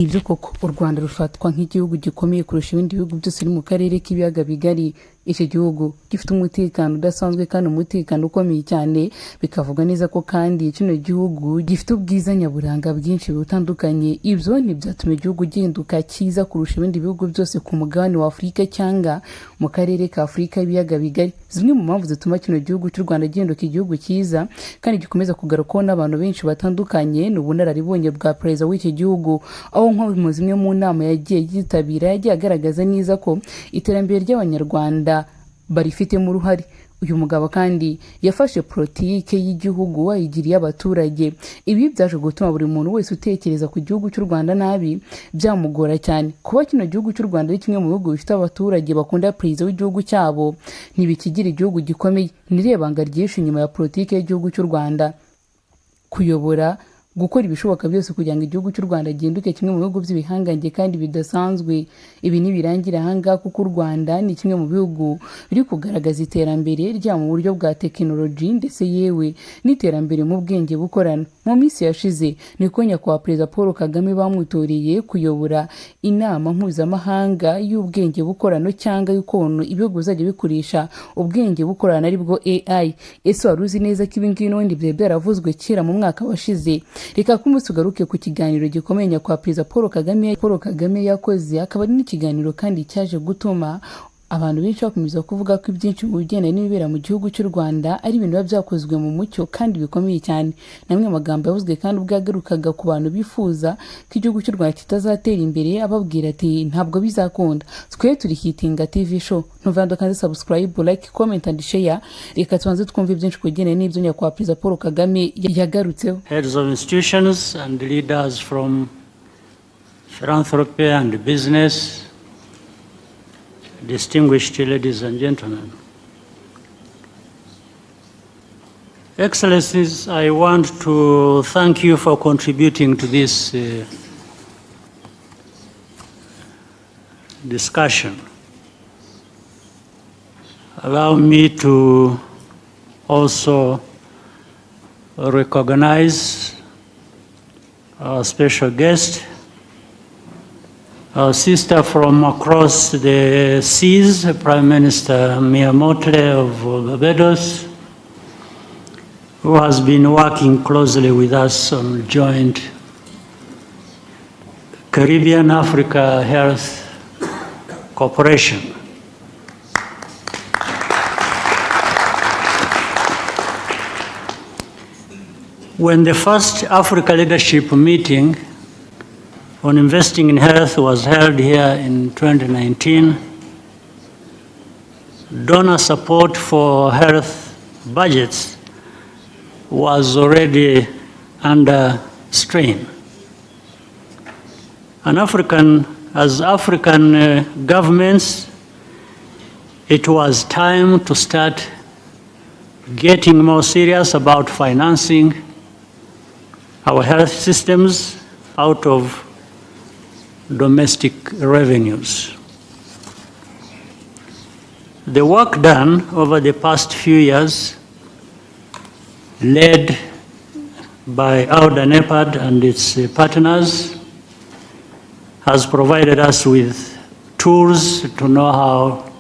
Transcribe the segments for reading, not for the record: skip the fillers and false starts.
Ibyo koko u Rwanda rufatwa nk'igihugu gikomeye kurusha ibindi bihugu byose mu karere k'ibiyaga bigari. Iki gihugu gifite umutekano udasanzwe kandi umutekano ukomeye cyane, bikavuga neza ko kandi kino gihugu gifite ubwiza nyaburanga bwinshi butandukanye. Ibyo ntibyatumye igihugu gihinduka cyiza kurusha ibindi bihugu byose ku mugabane wa Afurika cyangwa mu karere ka Afurika y'ibiyaga bigari. Zimwe mu mpamvu zituma kino gihugu cy'u Rwanda gihinduka igihugu cyiza kandi gikomeza kugarukwaho n'abantu benshi batandukanye ni ubunararibonye bwa perezida w'iki gihugu, aho nko mu zimwe mu nama yagiye yitabira yagiye agaragaza neza ko iterambere ry'abanyarwanda barifitemo uruhare. Uyu mugabo kandi yafashe politike y'igihugu ayigiriye abaturage. Ibi byaje gutuma buri muntu wese utekereza ku gihugu cy'u Rwanda nabi byamugora cyane. Kuba kino gihugu cy'u Rwanda ari kimwe mu bihugu bifite abaturage bakunda perezida w'igihugu cyabo ntibikigira igihugu gikomeye. Nirebanga ryinshi inyuma ya politike y'igihugu cy'u Rwanda kuyobora, gukora ibishoboka byose kugira ngo igihugu cy'u Rwanda gihinduke kimwe mu bihugu by'ibihangange kandi bidasanzwe. Ibi nibirangira ahangaha kuko u Rwanda ni kimwe mu bihugu biri kugaragaza iterambere rya mu buryo bwa tekinoloji ndetse yewe n'iterambere mu bwenge bukorana. Mu minsi yashize niko nyakubahwa Perezida Paul Kagame bamutoreye kuyobora inama mpuzamahanga y'ubwenge bukorano cyangwa y'ukuntu ibihugu bizajya bikoresha ubwenge bukorana aribwo AI. Ese wari uzi neza ko ibi ngibi n'ubundi byari byaravuzwe kera mu mwaka washize? Reka kumunsi ugaruke ku kiganiro gikomeye nyakubahwa Perezida Paul Kagame yakoze, akaba ari n'ikiganiro kandi cyaje gutuma abantu benshi bakomeza kuvuga ko ibyinshi mu bigendanye n'ibibera mu gihugu cy'u Rwanda ari ibintu biba byakozwe mu mucyo kandi bikomeye cyane. Namwe amagambo yavuzwe kandi ubwo yagarukaga ku bantu bifuza ko igihugu cy'u Rwanda kitazatera imbere, ababwira ati ntabwo bizakunda. Twe turi Hitinga TV show, ntuvando kandi subscribe, like, comment and share. Reka tubanze twumve byinshi ku bigendanye n'ibyo nyakubahwa Perezida Paul Kagame yagarutseho. Heads of institutions and leaders from philanthropy and business, distinguished ladies and gentlemen. Excellencies, I want to thank you for contributing to this discussion. Allow me to also recognize our special guest, our sister from across the seas, Prime Minister Mia Mottley of Barbados, who has been working closely with us on joint Caribbean-Africa Health Cooperation. When the first Africa Leadership Meeting on investing in health was held here in 2019, donor support for health budgets was already under strain. And as African governments, it was time to start getting more serious about financing our health systems out of domestic revenues. The work done over the past few years, led by Auda NEPAD and its partners, has provided us with tools to know how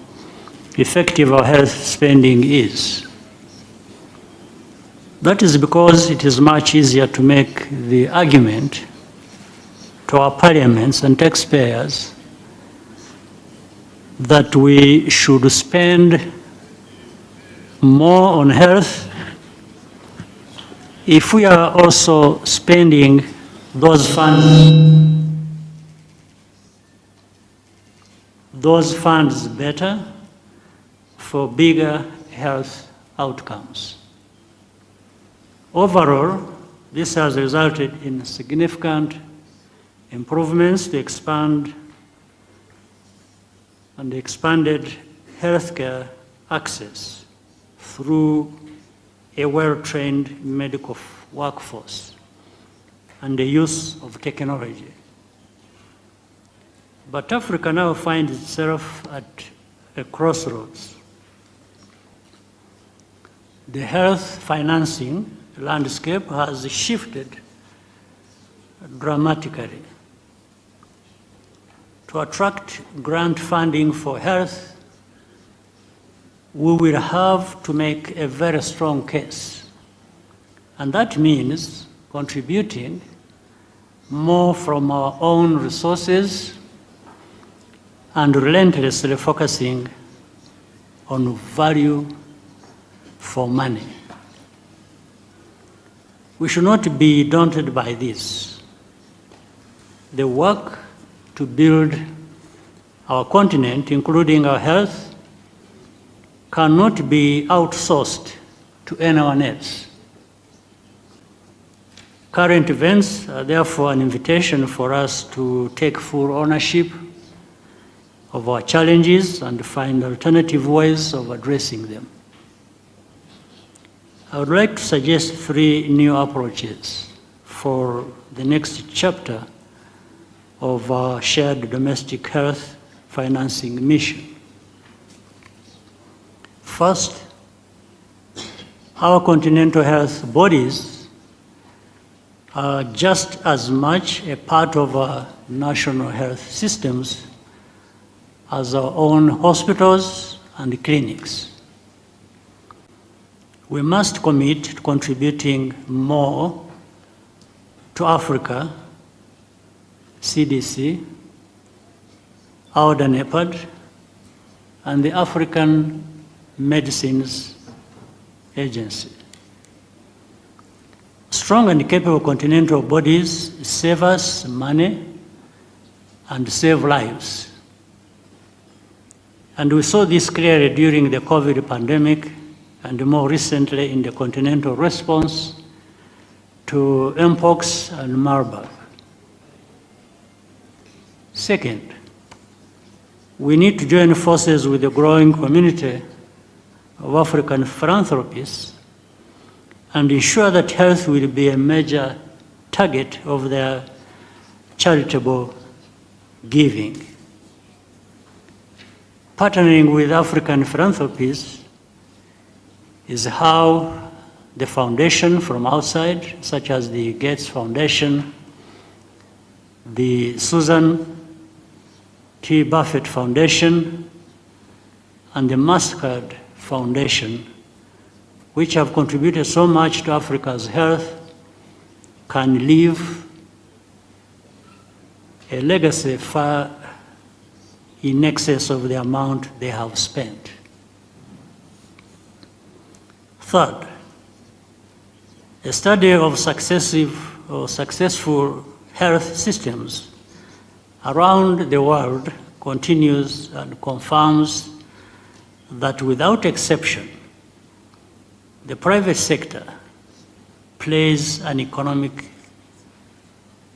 effective our health spending is. That is because it is much easier to make the argument to our parliaments and taxpayers that we should spend more on health if we are also spending those funds better for bigger health outcomes. Overall, this has resulted in significant improvements to expanded healthcare access through a well-trained medical workforce and the use of technology. But Africa now finds itself at a crossroads. The health financing landscape has shifted dramatically. to attract grant funding for health, we will have to make a very strong case. And that means contributing more from our own resources and relentlessly focusing on value for money. We should not be daunted by this. The work to build our continent, including our health, cannot be outsourced to anyone else. Current events are therefore an invitation for us to take full ownership of our challenges and find alternative ways of addressing them. I would like to suggest 3 new approaches for the next chapter of our shared domestic health financing mission. First, our continental health bodies are just as much a part of our national health systems as our own hospitals and clinics. We must commit to contributing more to Africa, CDC, Adatera, and the African Medicines Agency. Strong and capable continental bodies save us money and save lives. And we saw this clearly during the COVID pandemic and more recently in the continental response to Mpox and Marburg. Second, we need to join forces with the growing community of African philanthropists and ensure that health will be a major target of their charitable giving. Partnering with African philanthropists is how the foundation from outside, such as the Gates Foundation, the Susan T. Buffett Foundation, and the MasterCard Foundation, which have contributed so much to Africa's health, can leave a legacy far in excess of the amount they have spent. Third, a study of successful health systems around the world continues and confirms that without exception, the private sector plays an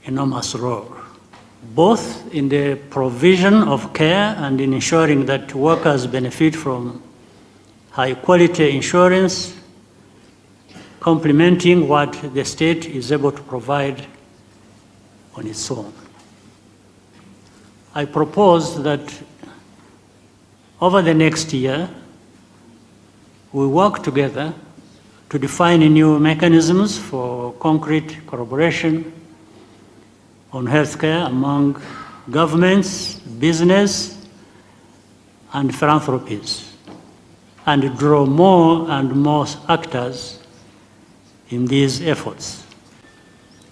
enormous role, both in the provision of care and in ensuring that workers benefit from high-quality insurance, complementing what the state is able to provide on its own. I propose that over the next year, we work together to define new mechanisms for concrete collaboration on healthcare among governments, business, and philanthropies, and draw more and more actors in these efforts.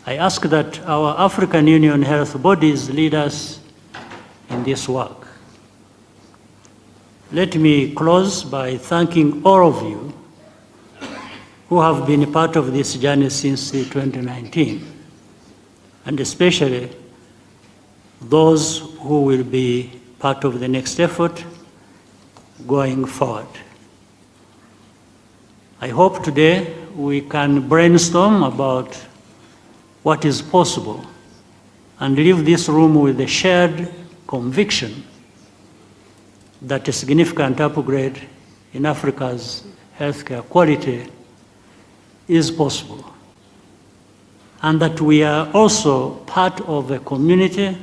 I ask that our African Union health bodies lead us in this work. Let me close by thanking all of you who have been a part of this journey since 2019, and especially those who will be part of the next effort going forward. I hope today we can brainstorm about what is possible and leave this room with a shared conviction that a significant upgrade in Africa's healthcare quality is possible, and that we are also part of a community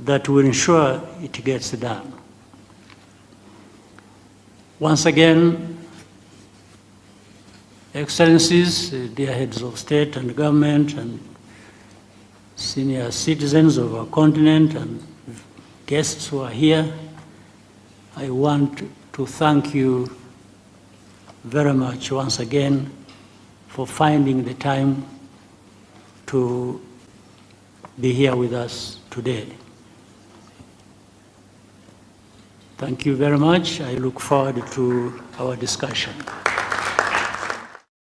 that will ensure it gets done. Once again, Excellencies, dear heads of state and government, and senior citizens of our continent, and guests who are here, I want to thank you very much once again for finding the time to be here with us today. Thank you very much. I look forward to our discussion.